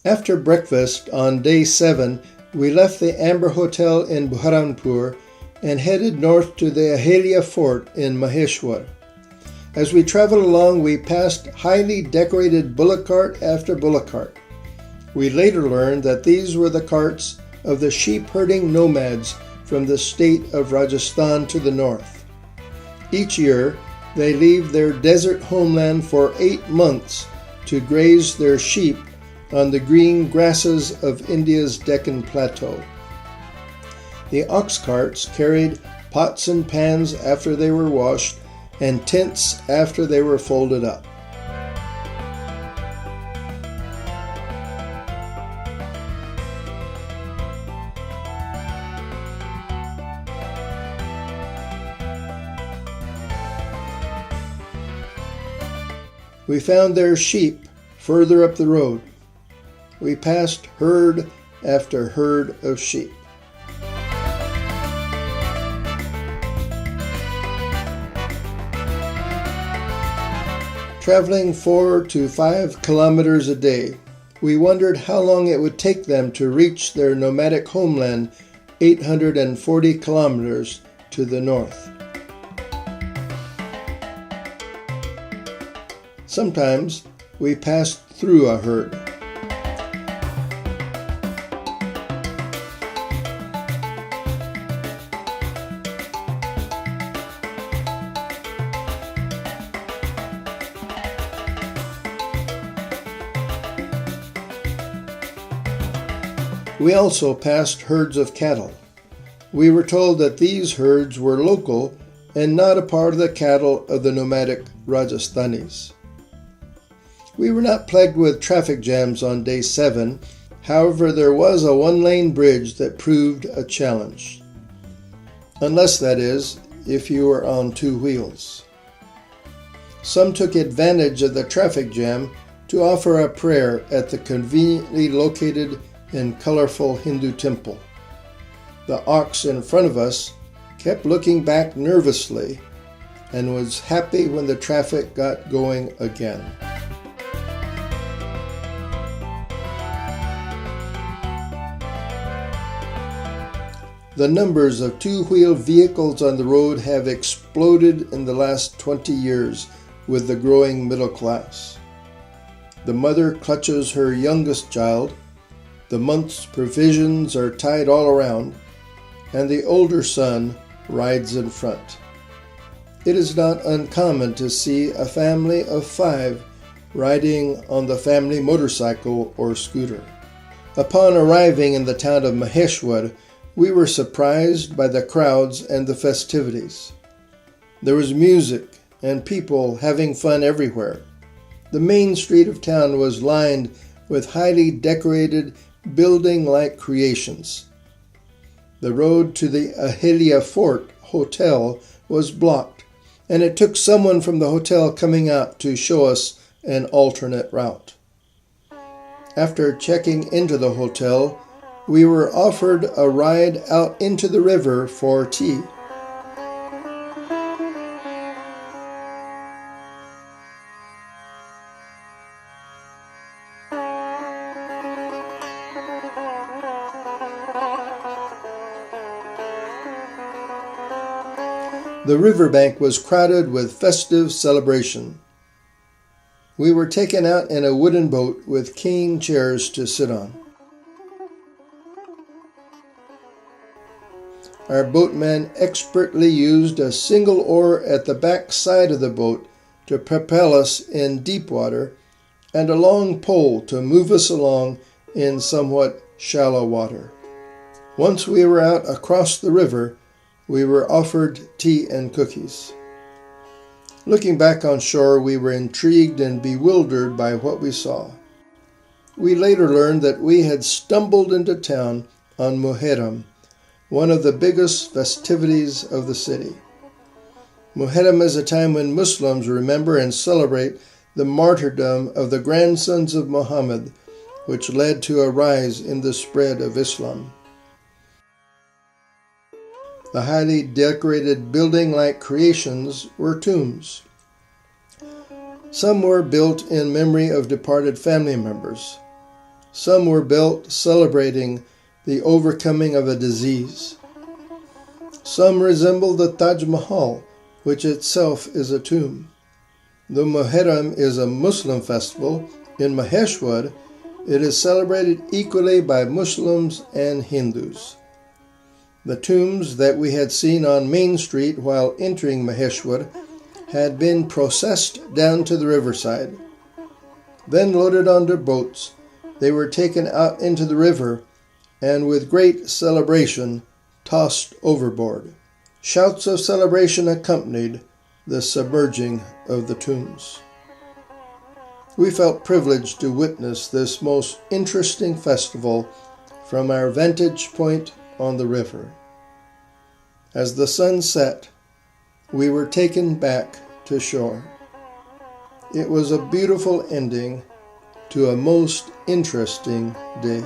After breakfast on day 7, we left the Amber Hotel in Burhanpur and headed north to the Ahilia Fort in Maheshwar. As we traveled along, we passed highly decorated bullock cart after bullock cart. We later learned that these were the carts of the sheep-herding nomads from the state of Rajasthan to the north. Each year, they leave their desert homeland for 8 months to graze their sheep on the green grasses of India's Deccan Plateau. The ox carts carried pots and pans after they were washed and tents after they were folded up. We found their sheep further up the road. We passed herd after herd of sheep. Traveling 4 to 5 kilometers a day, we wondered how long it would take them to reach their nomadic homeland 840 kilometers to the north. Sometimes we passed through a herd. We also passed herds of cattle. We were told that these herds were local and not a part of the cattle of the nomadic Rajasthanis. We were not plagued with traffic jams on day 7, however there was a 1-lane bridge that proved a challenge. Unless, that is, if you were on 2 wheels. Some took advantage of the traffic jam to offer a prayer at the conveniently located and colorful Hindu temple. The ox in front of us kept looking back nervously and was happy when the traffic got going again. The numbers of 2-wheel vehicles on the road have exploded in the last 20 years with the growing middle class. The mother clutches her youngest child, the month's provisions are tied all around, and the older son rides in front. It is not uncommon to see a family of 5 riding on the family motorcycle or scooter. Upon arriving in the town of Maheshwar, we were surprised by the crowds and the festivities. There was music and people having fun everywhere. The main street of town was lined with highly decorated building-like creations. The road to the Ahilia Fort Hotel was blocked, and it took someone from the hotel coming out to show us an alternate route. After checking into the hotel, we were offered a ride out into the river for tea. The riverbank was crowded with festive celebration. We were taken out in a wooden boat with cane chairs to sit on. Our boatman expertly used a single oar at the back side of the boat to propel us in deep water and a long pole to move us along in somewhat shallow water. Once we were out across the river, we were offered tea and cookies. Looking back on shore, we were intrigued and bewildered by what we saw. We later learned that we had stumbled into town on Muharram, one of the biggest festivities of the city. Muharram is a time when Muslims remember and celebrate the martyrdom of the grandsons of Muhammad, which led to a rise in the spread of Islam. The highly decorated building-like creations were tombs. Some were built in memory of departed family members. Some were built celebrating the overcoming of a disease. Some resemble the Taj Mahal, which itself is a tomb. The Muharram is a Muslim festival. In Maheshwar, it is celebrated equally by Muslims and Hindus. The tombs that we had seen on Main Street while entering Maheshwar had been processed down to the riverside. Then loaded onto boats, they were taken out into the river and with great celebration tossed overboard. Shouts of celebration accompanied the submerging of the tombs. We felt privileged to witness this most interesting festival from our vantage point on the river. As the sun set, we were taken back to shore. It was a beautiful ending to a most interesting day.